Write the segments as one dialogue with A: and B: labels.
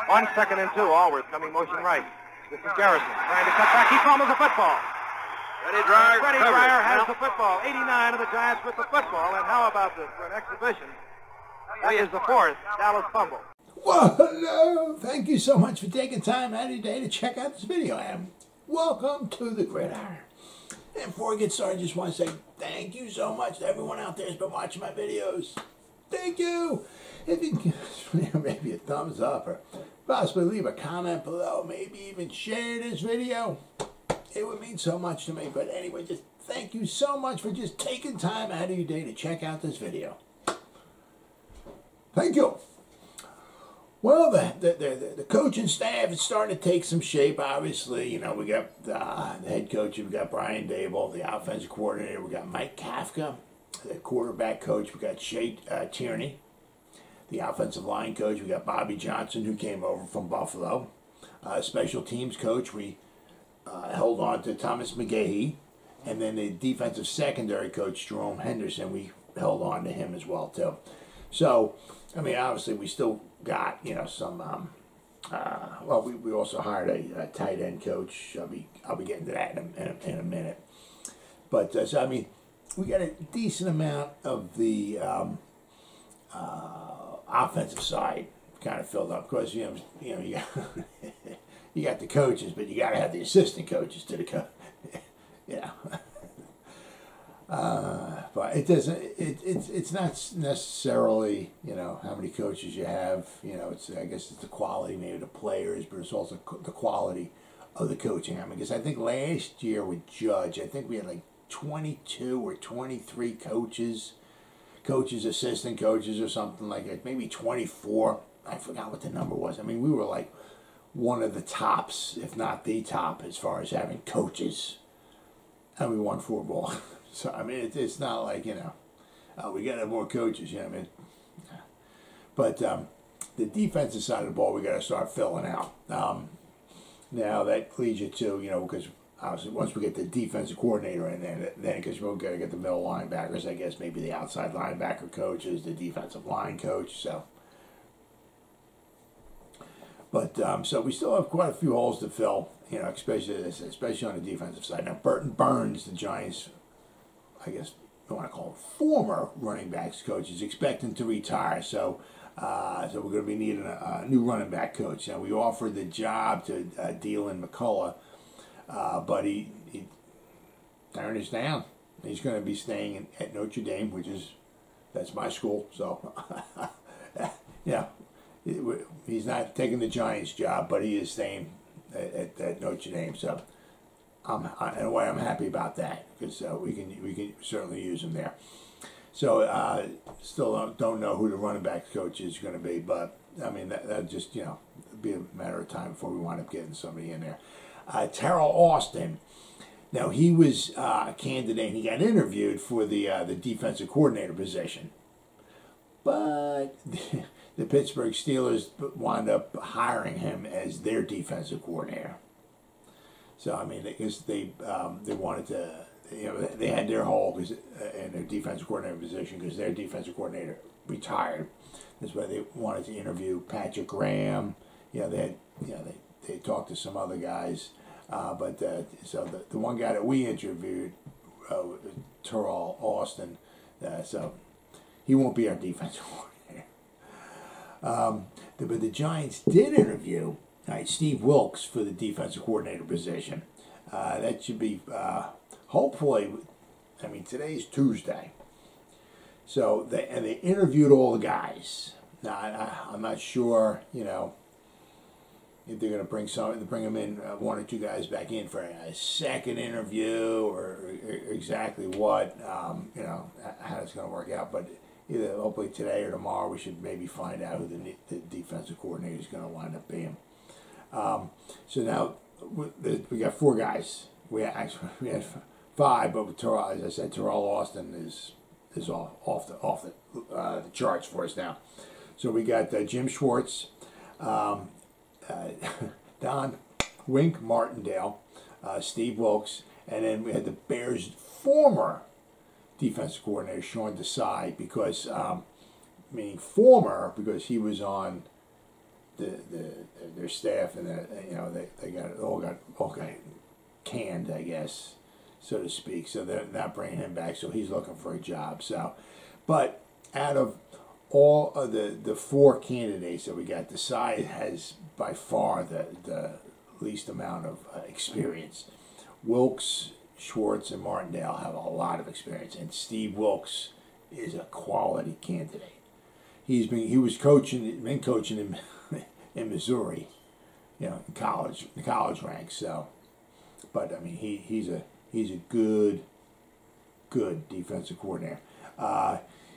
A: On 2nd and 2, Allworth coming motion right. This is Garrison trying to cut back. He fumbles the football.
B: Freddie Dryer
A: has the football. 89 of the Giants with the football. And how about this for an exhibition? That is the 4th Dallas fumble.
C: Well, hello. Thank you so much for taking time out of your day to check out this video. And welcome to the Gridiron. And before I get started, I just want to say thank you so much to everyone out there who's been watching my videos. Thank you. If you can give maybe a thumbs up or possibly leave a comment below, maybe even share this video, it would mean so much to me. But anyway, just thank you so much for just taking time out of your day to check out this video. Thank you. Well, the coaching staff is starting to take some shape, obviously. You know, we got the head coach, we got Brian Daboll, the offensive coordinator, we got Mike Kafka, the quarterback coach, we got Shea Tierney, the offensive line coach, we got Bobby Johnson, who came over from Buffalo. Special teams coach, we held on to Thomas McGahee, and then the defensive secondary coach, Jerome Henderson, we held on to him as well, too. So, I mean, obviously, we still got, you know, some, well, we also hired a tight end coach. I'll be getting to that in a minute. But, so, I mean, we got a decent amount of the offensive side kind of filled up. Of course, you know, you got, you got the coaches, but you got to have the assistant coaches to the coach. Yeah. But it doesn't. It's not necessarily, you know, how many coaches you have. You know, I guess it's the quality maybe of the players, but it's also the quality of the coaching. I mean, because I think last year with Judge, I think we had like 22 or 23 coaches, assistant coaches, or something like that. Maybe 24. I forgot what the number was. I mean, we were like one of the tops, if not the top, as far as having coaches, and we won 4 balls. So, I mean, it's not like, you know, we got to have more coaches, you know what I mean? But the defensive side of the ball, we got to start filling out. Now, that leads you to, you know, because obviously once we get the defensive coordinator in there, then because we're going to get the middle linebackers, I guess, maybe the outside linebacker coaches, the defensive line coach, so. But, so we still have quite a few holes to fill, you know, especially on the defensive side. Now, Burton Burns, the Giants, I guess I want to call him former running backs coach, is expecting to retire. So, so we're going to be needing a new running back coach. Now, we offered the job to Deland McCullough, but he turned us down. He's going to be staying at Notre Dame, that's my school. So, yeah, he's not taking the Giants job, but he is staying at Notre Dame. So, in a way, I'm happy about that, because we can certainly use him there. So still don't know who the running back coach is going to be, but I mean that just, you know, be a matter of time before we wind up getting somebody in there. Terrell Austin. Now, he was a candidate. He got interviewed for the defensive coordinator position, but the Pittsburgh Steelers wound up hiring him as their defensive coordinator. So, I mean, because they wanted to, you know, they had their hole in their defensive coordinator position because their defensive coordinator retired. That's why they wanted to interview Patrick Graham. You know, they talked to some other guys, but so the one guy that we interviewed, Terrell Austin, so he won't be our defensive coordinator. But the Giants did interview Steve Wilks for the defensive coordinator position. That should be, hopefully, I mean, today's Tuesday. So, they interviewed all the guys. Now, I'm not sure, you know, if they're going to bring them in, 1 or 2 guys back in for a second interview, or exactly what, you know, how it's going to work out. But either hopefully today or tomorrow, we should maybe find out who the defensive coordinator is going to wind up being. So now we got 4 guys. We had 5, but with Terrell, as I said, Terrell Austin is off the charts for us now. So we got Jim Schwartz, Don Wink Martindale, Steve Wilks, and then we had the Bears' former defensive coordinator, Sean Desai, because meaning former because he was on their staff and they all got canned, I guess, so to speak. So they're not bringing him back. So he's looking for a job. So, but out of all of the four candidates that we got, Desai has by far the least amount of experience. Wilkes, Schwartz, and Martindale have a lot of experience, and Steve Wilkes is a quality candidate. He was coaching in Missouri, in college ranks. So, but I mean he's a good defensive coordinator.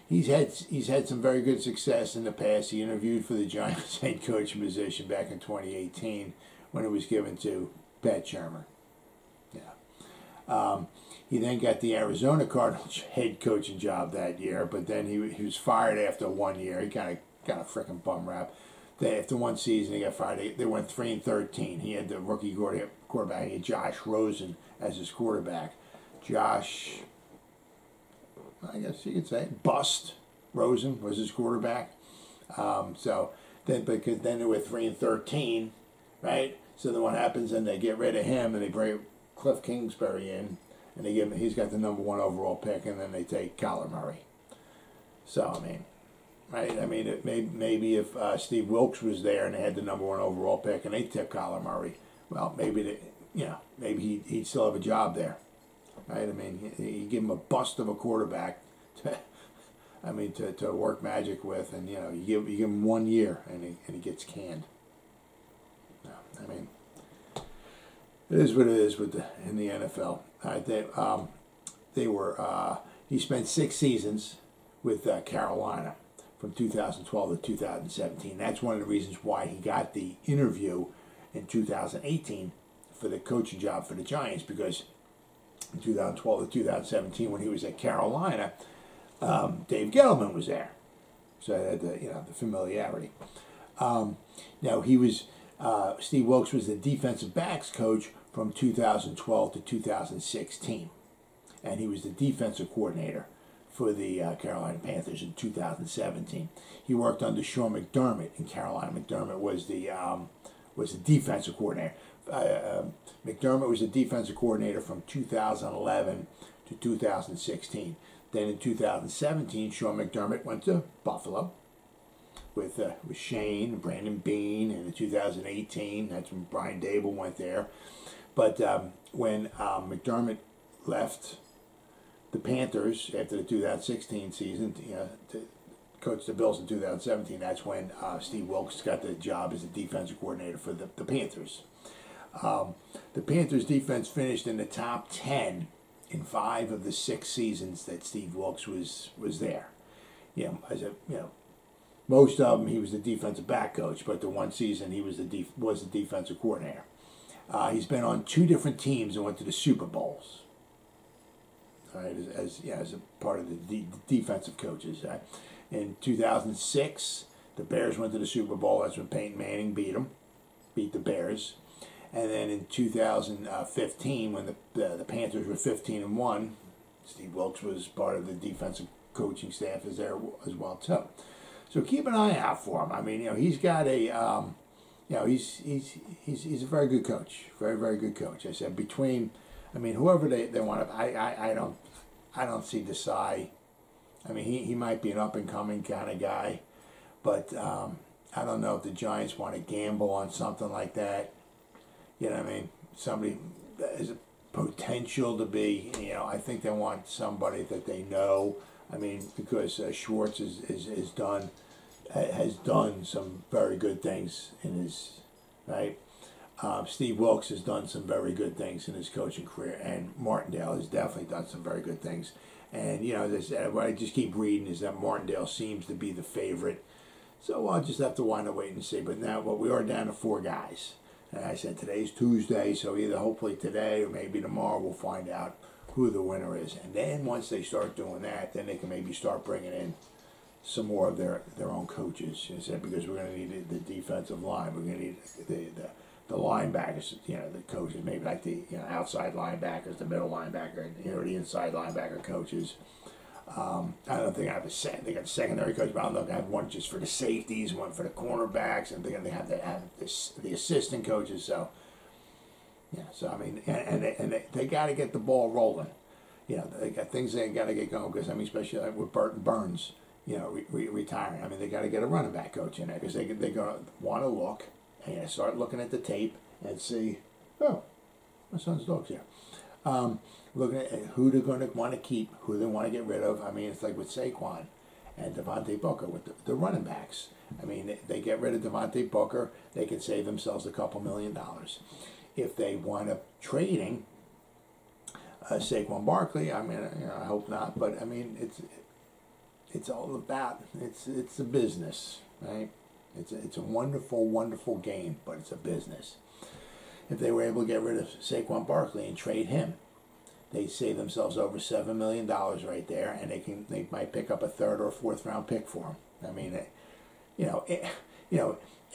C: He's had some very good success in the past. He interviewed for the Giants head coach position back in 2018 when it was given to Pat Shurmur. Yeah. He then got the Arizona Cardinals head coaching job that year, but then he was fired after 1 year. He got a freaking bum rap. After one season, he got fired. They went 3-13. He had the rookie quarterback. He had Josh Rosen as his quarterback. Josh, I guess you could say, Bust Rosen was his quarterback. So then they were 3-13, right? So then what happens? Then they get rid of him and they bring Cliff Kingsbury in, and they give him. He's got the number 1 overall pick, and then they take Kyler Murray. So I mean, right? I mean, maybe if Steve Wilkes was there and they had the number 1 overall pick and they took Kyler Murray, well, maybe he'd still have a job there. Right? I mean, you give him a bust of a quarterback to work magic with, and you give him 1 year and he gets canned. No, I mean, it is what it is in the NFL. He spent 6 seasons with Carolina from 2012 to 2017. That's one of the reasons why he got the interview in 2018 for the coaching job for the Giants, because in 2012 to 2017, when he was at Carolina, Dave Gettleman was there, so I had the familiarity. Now Steve Wilkes was the defensive backs coach from 2012 to 2016, and he was the defensive coordinator for the Carolina Panthers in 2017. He worked under Sean McDermott in Carolina. McDermott was the defensive coordinator. McDermott was the defensive coordinator from 2011 to 2016. Then in 2017, Sean McDermott went to Buffalo with Shane and Brandon Beane, and in 2018, that's when Brian Dable went there. But when McDermott left the Panthers after the 2016 season, to coach the Bills in 2017, that's when Steve Wilkes got the job as the defensive coordinator for the Panthers. The Panthers defense finished in the top 10 in 5 of the 6 seasons that Steve Wilkes was there. Most of them he was the defensive back coach, but the one season he was the defensive coordinator. He's been on 2 different teams and went to the Super Bowls. Right, as a part of the defensive coaches. In 2006, the Bears went to the Super Bowl. That's when Peyton Manning beat the Bears. And then in 2015, when the Panthers were 15-1, Steve Wilkes was part of the defensive coaching staff as well too. So keep an eye out for him. I mean, he's got a, he's a very good coach, very, very good coach. I said whoever they want to, I don't see Desai. I mean, he might be an up and coming kind of guy, but I don't know if the Giants want to gamble on something like that. You know what I mean? Somebody that has a potential to be, I think they want somebody that they know. I mean, because Schwartz has done some very good things in his, right? Steve Wilkes has done some very good things in his coaching career, and Martindale has definitely done some very good things. And, what I just keep reading is that Martindale seems to be the favorite. So I'll just have to wind up waiting and see. But now, we are down to 4 guys. And I said today's Tuesday, so either hopefully today or maybe tomorrow we'll find out who the winner is. And then once they start doing that, then they can maybe start bringing in some more of their own coaches. I said, because we're going to need the defensive line. We're going to need the linebackers, the coaches, maybe like the outside linebackers, the middle linebacker, the inside linebacker coaches. I don't think I have they got a secondary coach, but I don't know if I have one just for the safeties, one for the cornerbacks, and they have the assistant coaches. So, yeah, so I mean, and they got to get the ball rolling. You know, they got things they got to get going because, I mean, especially like with Burton Burns, you know, retiring. I mean, they got to get a running back coach in there because they're going to want to look and start looking at the tape and see, oh, my son's dog's here. Looking at who they're going to want to keep, who they want to get rid of. I mean, it's like with Saquon and Devontae Booker with the running backs. I mean, they get rid of Devontae Booker, they can save themselves a couple $1 million. If they wind up trading Saquon Barkley, I mean, you know, I hope not, but I mean, it's all about it's a business, right? It's a wonderful, wonderful game, but it's a business. If they were able to get rid of Saquon Barkley and trade him, they save themselves over $7 million right there, and they might pick up a third or fourth round pick for him. I mean,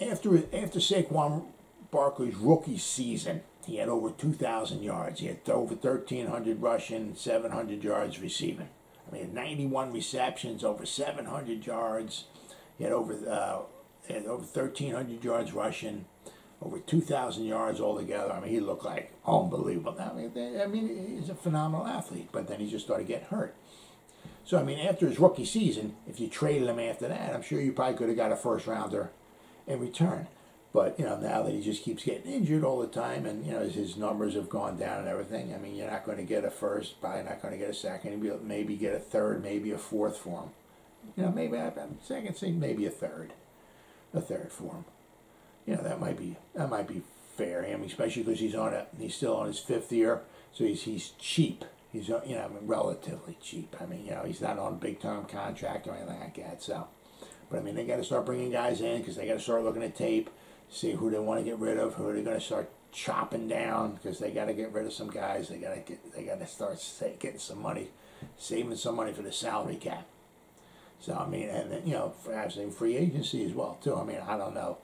C: after Saquon Barkley's rookie season, he had over 2,000 yards. He had over 1,300 rushing, 700 yards receiving. I mean, 91 receptions, over 700 yards. He had over 1,300 yards rushing, over 2,000 yards altogether. I mean, he looked like unbelievable. I mean, he's a phenomenal athlete, but then he just started getting hurt. So, I mean, after his rookie season, if you traded him after that, I'm sure you probably could have got a first-rounder in return. But, you know, now that he just keeps getting injured all the time and, you know, his numbers have gone down and everything, I mean, you're not going to get a first, probably not going to get a second, maybe get a third, maybe a fourth for him. You know, maybe a second, say maybe a third for him. You know, that might be fair. I mean, especially because he's still on his fifth year, so he's cheap. He's, you know, relatively cheap. I mean, you know, he's not on a big term contract or anything like that. So, but I mean, they got to start bringing guys in because they got to start looking at tape, see who they want to get rid of, who they're going to start chopping down because they got to get rid of some guys. They got to start getting some money, saving some money for the salary cap. So I mean, and then, you know, perhaps in free agency as well too. I mean, I don't know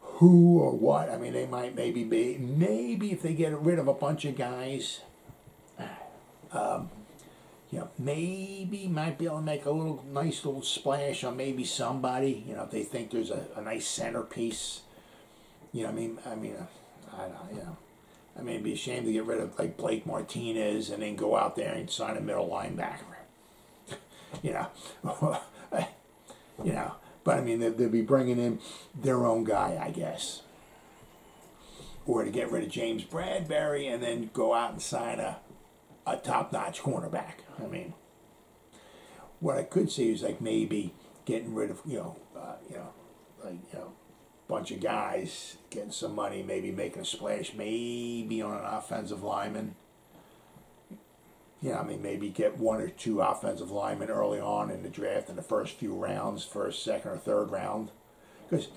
C: who or what. I mean, they might maybe if they get rid of a bunch of guys, you know, maybe might be able to make a nice little splash on maybe somebody. You know, if they think there's a nice centerpiece. You know, I mean, I don't know, you know, I mean, it'd be a shame to get rid of like Blake Martinez and then go out there and sign a middle linebacker. You know, you know. But I mean, they'll be bringing in their own guy, I guess. Or to get rid of James Bradbury and then go out and sign a top-notch cornerback. I mean, what I could see is like maybe getting rid of, a bunch of guys, getting some money, maybe making a splash, maybe on an offensive lineman. You know, I mean, maybe get one or two offensive linemen early on in the draft in the first few rounds, first, second, or third round, because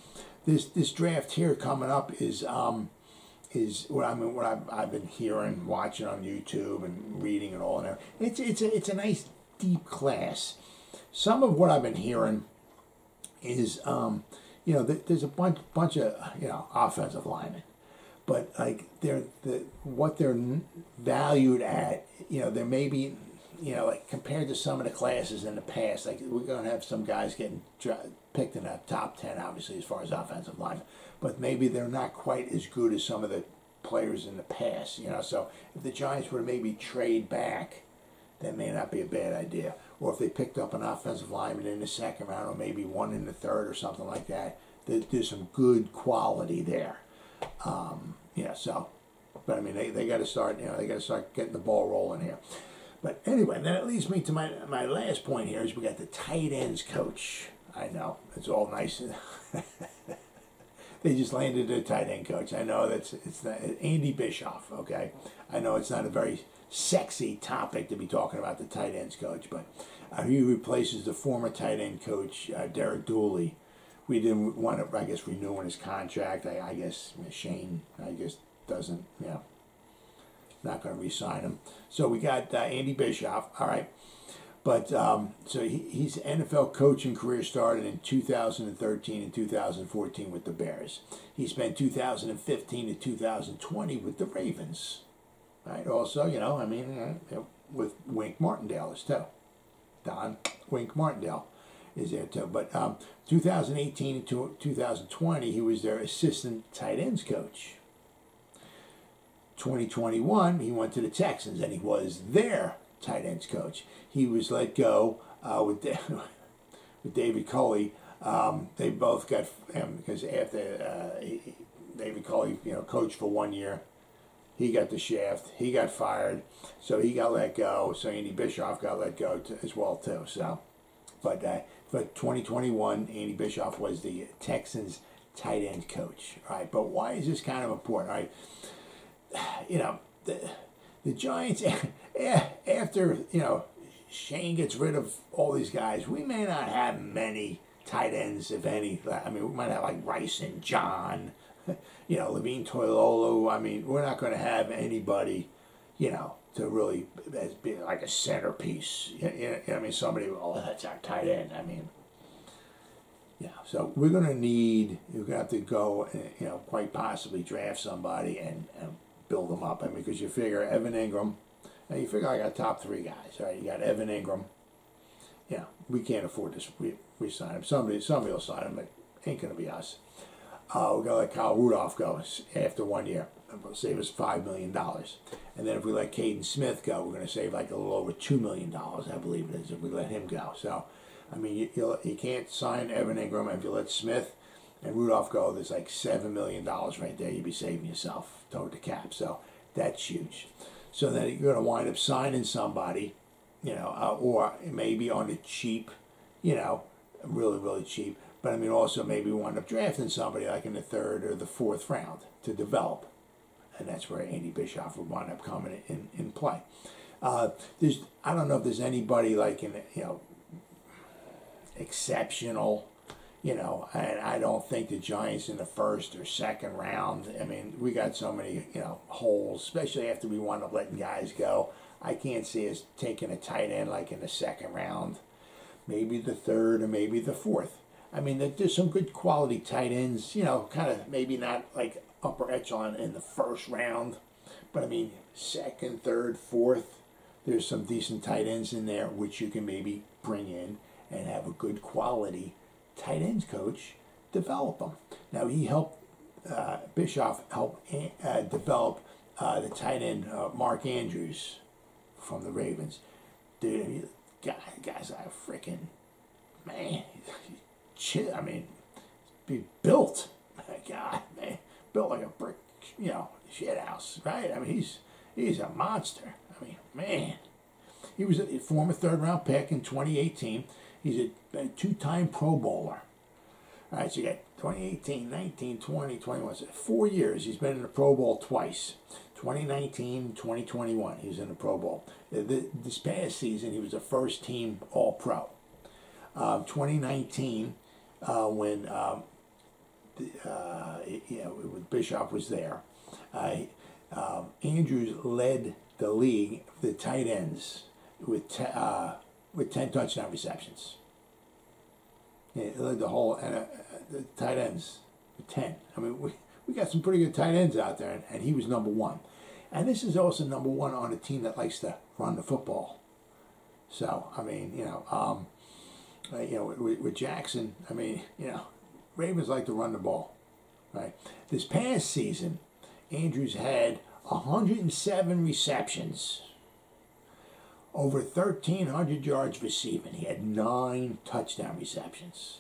C: this draft here coming up is what I've been hearing, watching on YouTube and reading and all and everything. It's a nice deep class. Some of what I've been hearing is there's a bunch of offensive linemen. But like what they're valued at, there may be, like compared to some of the classes in the past, like we're going to have some guys getting picked in the top 10, obviously, as far as offensive line, but maybe they're not quite as good as some of the players in the past, So if the Giants were to maybe trade back, that may not be a bad idea. Or if they picked up an offensive lineman in the second round, or maybe one in the third, or something like that, there's some good quality there. But I mean, they got to start, they got to start getting the ball rolling here. But anyway, then it leads me to my last point here is we got the tight ends coach. I know, it's all nice. They just landed a tight end coach. I know it's not, Andy Bischoff, okay? I know it's not a very sexy topic to be talking about the tight ends coach, but he replaces the former tight end coach, Derek Dooley. We didn't want to, I guess, renewing his contract. I guess Shane, doesn't, not going to re-sign him. So we got Andy Bischoff, all right. But, so he's NFL coaching career started in 2013 and 2014 with the Bears. He spent 2015 to 2020 with the Ravens, right? Also, with Wink Martindale too. Don Wink Martindale is there too. But 2018 to 2020, he was their assistant tight ends coach. 2021, he went to the Texans, and he was their tight ends coach. He was let go with David Culley. They both got because after David Culley, coached for 1 year, he got the shaft. He got fired, so he got let go. So Andy Bischoff got let go as well too. So, but for 2021, Andy Bischoff was the Texans tight end coach. Right, but why is this kind of important? Right. The Giants, after, Shane gets rid of all these guys, we may not have many tight ends, if any. I mean, we might have like Rice and John, Levine Toilolo. I mean, we're not going to have anybody, to really be like a centerpiece. I mean, somebody, that's our tight end. I mean, so we're going to have to go, quite possibly draft somebody and build them up. I mean, because you figure Evan Ingram, now you figure I got top 3 guys, right? You got Evan Ingram. We can't afford to re-sign him. Somebody will sign him, but ain't going to be us. We're going to let Kyle Rudolph go after 1 year. We'll save us $5 million. And then if we let Caden Smith go, we're going to save like a little over $2 million, I believe it is, if we let him go. So, I mean, you can't sign Evan Ingram. If you let Smith and Rudolph go, there's like $7 million right there you'd be saving yourself toward the cap. So that's huge. So then you're going to wind up signing somebody, or maybe on the cheap, really, really cheap. But I mean, also maybe wind up drafting somebody like in the 3rd or the 4th round to develop. And that's where Andy Bischoff would wind up coming in play. I don't know if there's anybody like exceptional. And I don't think the Giants in the 1st or 2nd round. I mean, we got so many, holes, especially after we wound up letting guys go. I can't see us taking a tight end like in the 2nd round, maybe the 3rd or maybe the 4th. I mean, there's some good quality tight ends, kind of maybe not like upper echelon in the 1st round, but I mean, 2nd, 3rd, 4th, there's some decent tight ends in there which you can maybe bring in and have a good quality tight ends coach develop them. Now he helped Bischoff help develop the tight end Mark Andrews from the Ravens. Dude, guys are freaking man. I mean, be built. God, man, built like a brick, shit house, right? I mean, he's a monster. I mean, man, he was a former 3rd round pick in 2018. He's a 2-time Pro Bowler. All right, so you got 2018, 19, 20, 21. So 4 years. He's been in the Pro Bowl twice. 2019, 2021. He was in the Pro Bowl. This past season, he was a first-team All-Pro. 2019, when Bischoff was there, Andrews led the league, the tight ends, with 10 touchdown receptions. Yeah, he led the whole the tight ends with 10. I mean, we got some pretty good tight ends out there, and he was number 1. And this is also number 1 on a team that likes to run the football. So, I mean, with Jackson, I mean, Ravens like to run the ball, right? This past season, Andrews had 107 receptions, over 1,300 yards receiving. He had 9 touchdown receptions.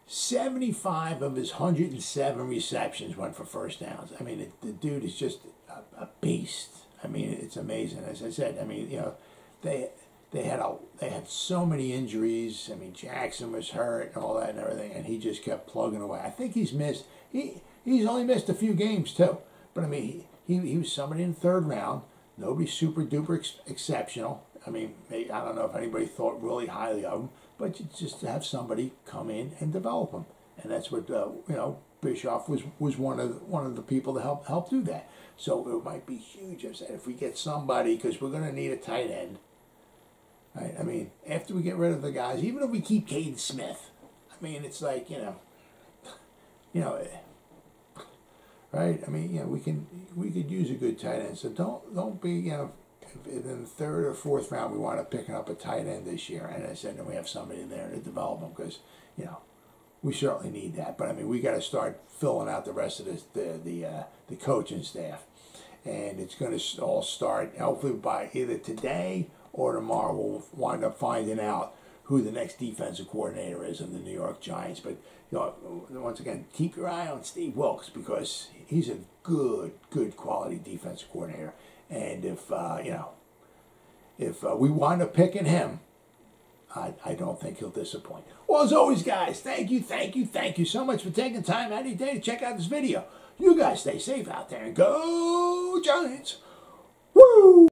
C: 75 of his 107 receptions went for first downs. I mean, the dude is just a beast. I mean, it's amazing. As I said, I mean, they had so many injuries. I mean, Jackson was hurt and all that and everything, and he just kept plugging away. I think he's only missed a few games too. But I mean, he was somebody in the 3rd round. Nobody super duper exceptional. I mean, I don't know if anybody thought really highly of him, but you just have somebody come in and develop him, and that's what Bischoff was one of the people to help do that. So it might be huge. I said, if we get somebody, because we're going to need a tight end. Right? I mean, after we get rid of the guys, even if we keep Caden Smith, I mean, it's like right? I mean, we could use a good tight end. So don't be if in the third or fourth round we wind up picking up a tight end this year, and I said, then we have somebody there to develop them, because, you know, we certainly need that. But I mean, we got to start filling out the rest of the coaching staff, and it's going to all start hopefully by either today or tomorrow. We'll wind up finding out who the next defensive coordinator is in the New York Giants. But you know, once again, keep your eye on Steve Wilks, because he's a good quality defensive coordinator. And if we wind up picking him, I don't think he'll disappoint. Well, as always, guys, thank you so much for taking time out of your day to check out this video. You guys stay safe out there and go Giants. Woo!